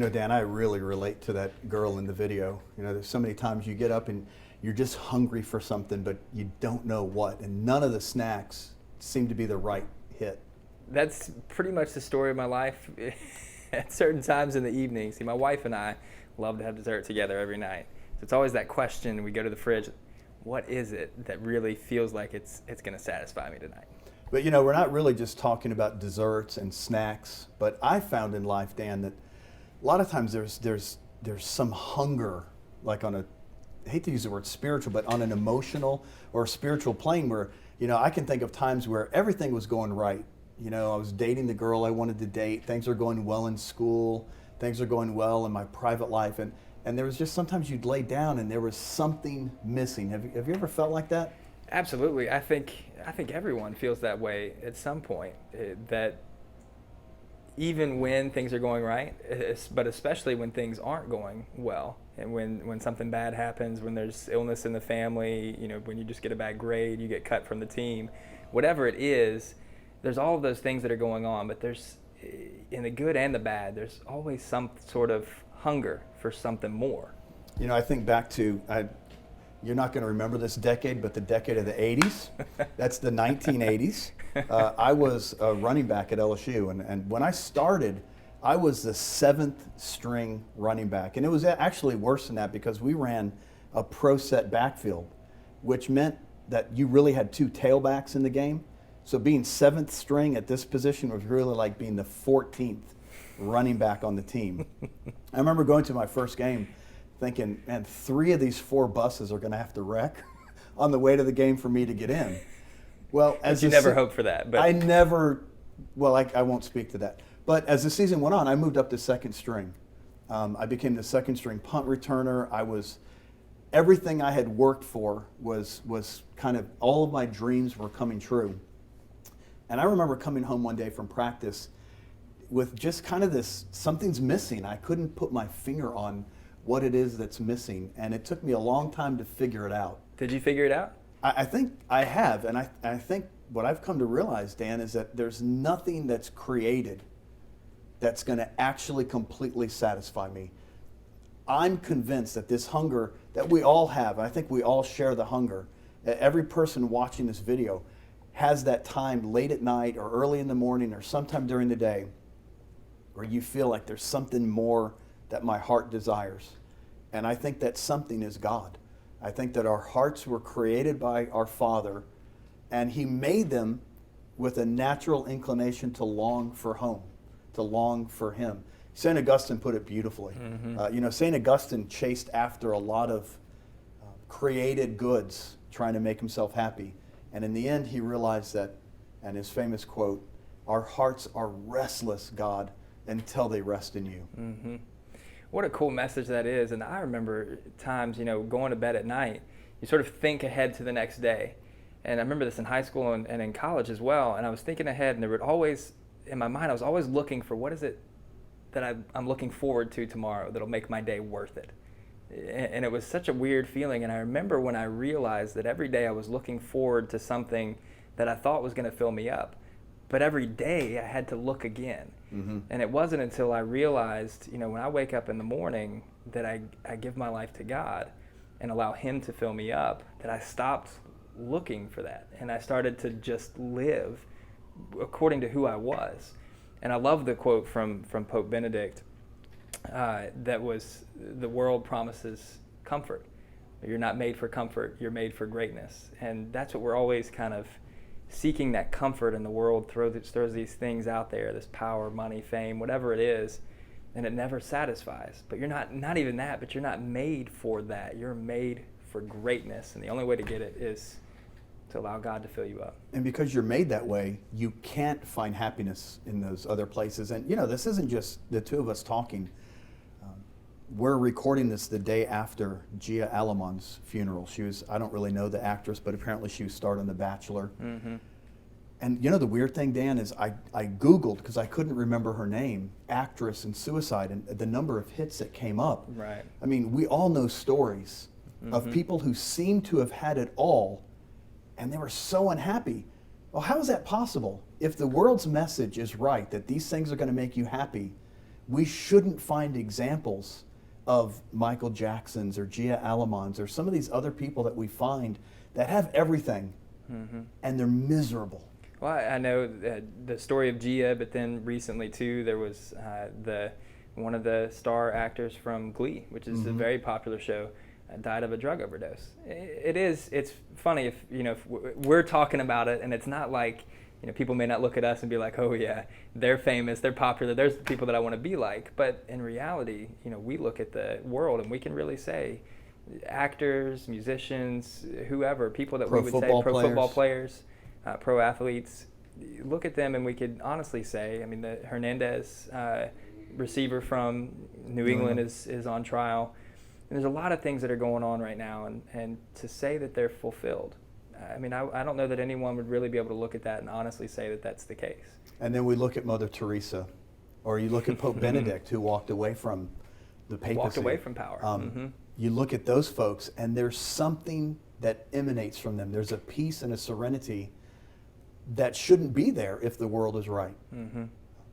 Dan, I really relate to that girl in the video. There's so many times you get up and you're just hungry for something, but you don't know what, and none of the snacks seem to be the right hit. That's pretty much the story of my life. At certain times in the evening, see, my wife and I love to have dessert together every night. So it's always that question. We go to the fridge. What is it that really feels like it's going to satisfy me tonight? But we're not really just talking about desserts and snacks. But I found in life, Dan, that a lot of times there's some hunger, like on a, I hate to use the word spiritual, but on an emotional or spiritual plane where, I can think of times where everything was going right. I was dating the girl I wanted to date. Things are going well in school. Things are going well in my private life. And there was just sometimes you'd lay down and there was something missing. Have you ever felt like that? Absolutely. I think everyone feels that way at some point. That even when things are going right, but especially when things aren't going well, and when something bad happens, when there's illness in the family, when you just get a bad grade, you get cut from the team, whatever it is, there's all of those things that are going on. But there's, in the good and the bad, there's always some sort of hunger for something more. I think back to, you're not going to remember this decade, but the decade of the 80s. That's the 1980s. I was a running back at LSU, and when I started, I was the 7th string running back. And it was actually worse than that because we ran a pro set backfield, which meant that you really had 2 tailbacks in the game. So being 7th string at this position was really like being the 14th running back on the team. I remember going to my first game thinking, man, 3 of these 4 buses are going to have to wreck on the way to the game for me to get in. Well, as you never hoped for that. But I never, well, I won't speak to that. But as the season went on, I moved up to 2nd string. I became the 2nd string punt returner. Everything I had worked for was kind of, all of my dreams were coming true. And I remember coming home one day from practice with just kind of this, something's missing. I couldn't put my finger on what it is that's missing. And it took me a long time to figure it out. Did you figure it out? I think I have. And I think what I've come to realize, Dan, is that there's nothing that's created that's going to actually completely satisfy me. I'm convinced that this hunger that we all have, I think we all share the hunger. Every person watching this video has that time late at night or early in the morning or sometime during the day where you feel like there's something more that my heart desires. And I think that something is God. I think that our hearts were created by our Father, and He made them with a natural inclination to long for home, to long for Him. St. Augustine put it beautifully. Mm-hmm. St. Augustine chased after a lot of created goods, trying to make himself happy. And in the end, he realized that, and his famous quote, "Our hearts are restless, God, until they rest in you." Mm-hmm. What a cool message that is. And I remember times, going to bed at night, you sort of think ahead to the next day. And I remember this in high school and in college as well. And I was thinking ahead, and there would always, in my mind, I was always looking for what is it that I'm looking forward to tomorrow that'll make my day worth it. And it was such a weird feeling. And I remember when I realized that every day I was looking forward to something that I thought was going to fill me up. But every day I had to look again. Mm-hmm. And it wasn't until I realized, when I wake up in the morning that I give my life to God and allow Him to fill me up, that I stopped looking for that. And I started to just live according to who I was. And I love the quote from Pope Benedict that was, "The world promises comfort. You're not made for comfort, you're made for greatness." And that's what we're always kind of seeking, that comfort in the world. Throws these things out there, this power, money, fame, whatever it is, and it never satisfies. But you're not even that, but you're not made for that. You're made for greatness, and the only way to get it is to allow God to fill you up. And because you're made that way, you can't find happiness in those other places. And this isn't just the two of us talking. We're recording this the day after Gia Alamon's funeral. She was, I don't really know the actress, but apparently she was starred on The Bachelor. Mm-hmm. And the weird thing, Dan, is I Googled, because I couldn't remember her name, actress and suicide, and the number of hits that came up. Right. I mean, we all know stories of people who seem to have had it all, and they were so unhappy. Well, how is that possible? If the world's message is right, that these things are going to make you happy, we shouldn't find examples of Michael Jacksons or Gia Alamans or some of these other people that we find that have everything and they're miserable. Well, I know the story of Gia, but then recently too, there was one of the star actors from Glee, which is a very popular show, died of a drug overdose. It's funny if we're talking about it, and it's not like people may not look at us and be like, oh yeah, they're famous, they're popular, there's the people that I want to be like. But in reality, we look at the world and we can really say actors, musicians, whoever, people that we would say football players, pro athletes, look at them and we could honestly say, the Hernandez receiver from New England is on trial. And there's a lot of things that are going on right now, and to say that they're fulfilled, I don't know that anyone would really be able to look at that and honestly say that that's the case. And then we look at Mother Teresa, or you look at Pope Benedict, who walked away from the papacy. Walked away from power. You look at those folks, and there's something that emanates from them. There's a peace and a serenity that shouldn't be there if the world is right.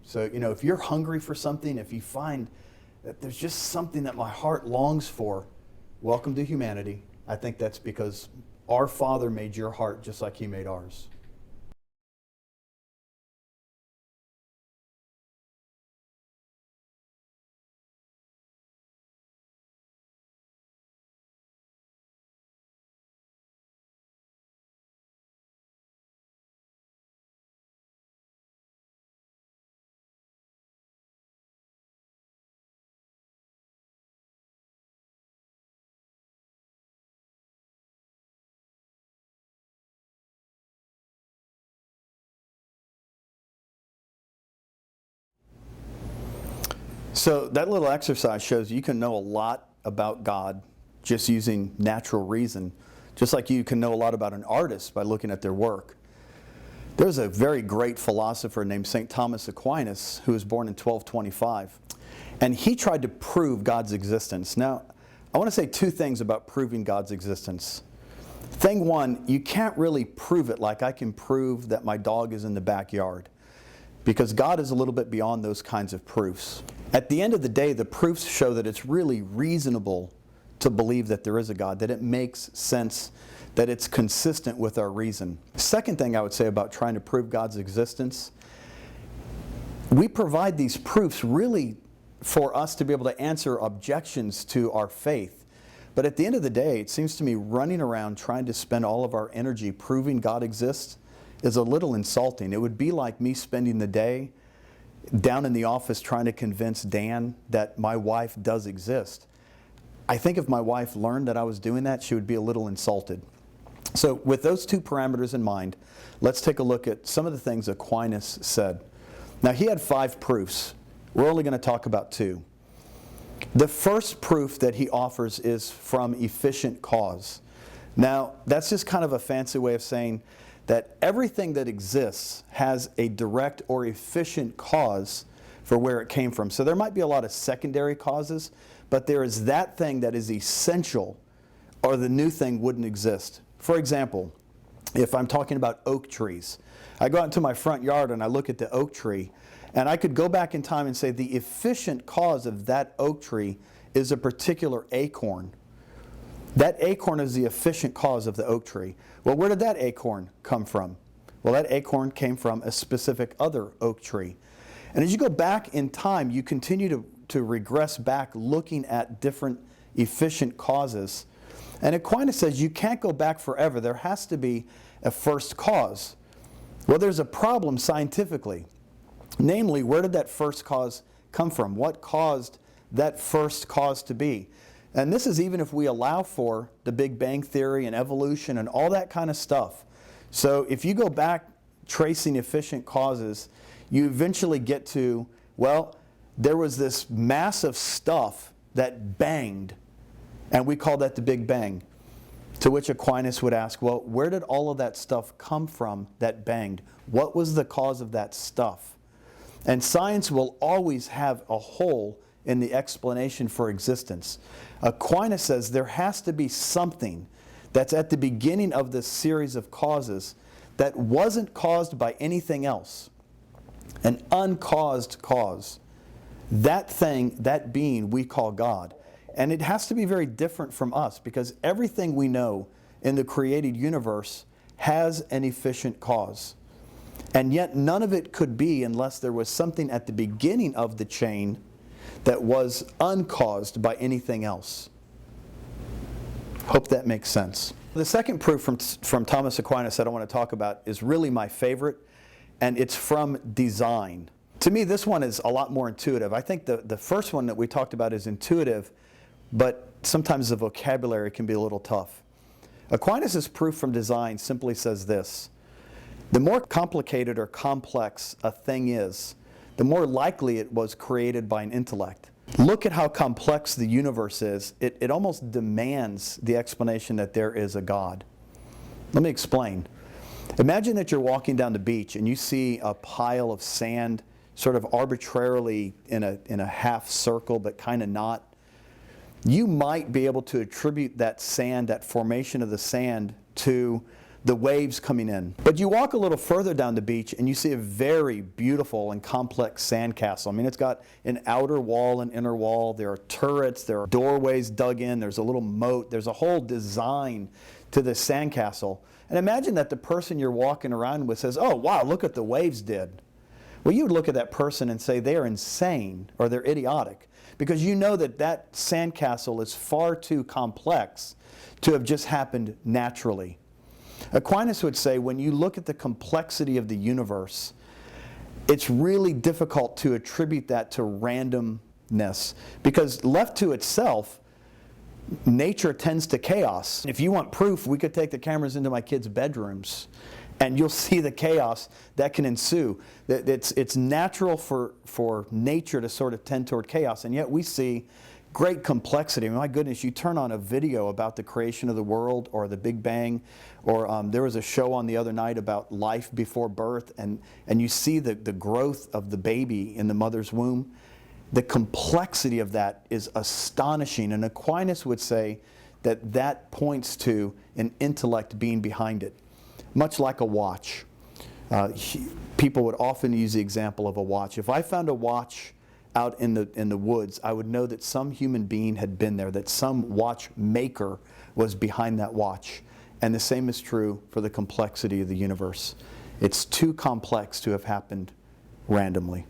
So, if you're hungry for something, if you find that there's just something that my heart longs for, welcome to humanity. I think that's because our Father made your heart just like He made ours. So that little exercise shows you can know a lot about God just using natural reason, just like you can know a lot about an artist by looking at their work. There's a very great philosopher named St. Thomas Aquinas who was born in 1225, and he tried to prove God's existence. Now, I want to say two things about proving God's existence. Thing one, you can't really prove it like I can prove that my dog is in the backyard, because God is a little bit beyond those kinds of proofs. At the end of the day, the proofs show that it's really reasonable to believe that there is a God, that it makes sense, that it's consistent with our reason. Second thing I would say about trying to prove God's existence, we provide these proofs really for us to be able to answer objections to our faith. But at the end of the day, it seems to me running around trying to spend all of our energy proving God exists is a little insulting. It would be like me spending the day down in the office trying to convince Dan that my wife does exist. I think if my wife learned that I was doing that, she would be a little insulted. So with those two parameters in mind, let's take a look at some of the things Aquinas said. Now, he had 5 proofs. We're only going to talk about 2. The first proof that he offers is from efficient cause. Now, that's just kind of a fancy way of saying that everything that exists has a direct or efficient cause for where it came from. So there might be a lot of secondary causes, but there is that thing that is essential, or the new thing wouldn't exist. For example, if I'm talking about oak trees, I go out into my front yard and I look at the oak tree, and I could go back in time and say the efficient cause of that oak tree is a particular acorn. That acorn is the efficient cause of the oak tree. Well, where did that acorn come from? Well, that acorn came from a specific other oak tree. And as you go back in time, you continue to regress back looking at different efficient causes. And Aquinas says you can't go back forever. There has to be a first cause. Well, there's a problem scientifically. Namely, where did that first cause come from? What caused that first cause to be? And this is even if we allow for the Big Bang Theory and evolution and all that kind of stuff. So if you go back tracing efficient causes, you eventually get to, well, there was this massive stuff that banged, and we call that the Big Bang. To which Aquinas would ask, well, where did all of that stuff come from that banged? What was the cause of that stuff? And science will always have a hole in the explanation for existence. Aquinas says there has to be something that's at the beginning of this series of causes that wasn't caused by anything else, an uncaused cause. that thing, that being we call God. And it has to be very different from us, because everything we know in the created universe has an efficient cause. And yet none of it could be unless there was something at the beginning of the chain that was uncaused by anything else. Hope that makes sense. The second proof from Thomas Aquinas that I want to talk about is really my favorite, and it's from design. To me, this one is a lot more intuitive. I think the first one that we talked about is intuitive, but sometimes the vocabulary can be a little tough. Aquinas' proof from design simply says this: the more complicated or complex a thing is, the more likely it was created by an intellect. Look at how complex the universe is. It almost demands the explanation that there is a God. Let me explain. Imagine that you're walking down the beach and you see a pile of sand sort of arbitrarily in a half circle, but kind of not. You might be able to attribute that sand, that formation of the sand, to the waves coming in. But you walk a little further down the beach and you see a very beautiful and complex sandcastle. I mean, it's got an outer wall and inner wall. There are turrets, there are doorways dug in, there's a little moat, there's a whole design to this sandcastle. And imagine that the person you're walking around with says, "Oh, wow, look what the waves did." Well, you would look at that person and say they're insane or they're idiotic, because you know that that sandcastle is far too complex to have just happened naturally. Aquinas would say when you look at the complexity of the universe, it's really difficult to attribute that to randomness, because left to itself, nature tends to chaos. If you want proof, we could take the cameras into my kids' bedrooms and you'll see the chaos that can ensue. It's natural for nature to sort of tend toward chaos, and yet we see great complexity. My goodness, you turn on a video about the creation of the world or the Big Bang, or there was a show on the other night about life before birth, and you see the growth of the baby in the mother's womb. The complexity of that is astonishing, and Aquinas would say that that points to an intellect being behind it, much like a watch. People would often use the example of a watch. If I found a watch out in the woods, I would know that some human being had been there, that some watchmaker was behind that watch. And the same is true for the complexity of the universe. It's too complex to have happened randomly.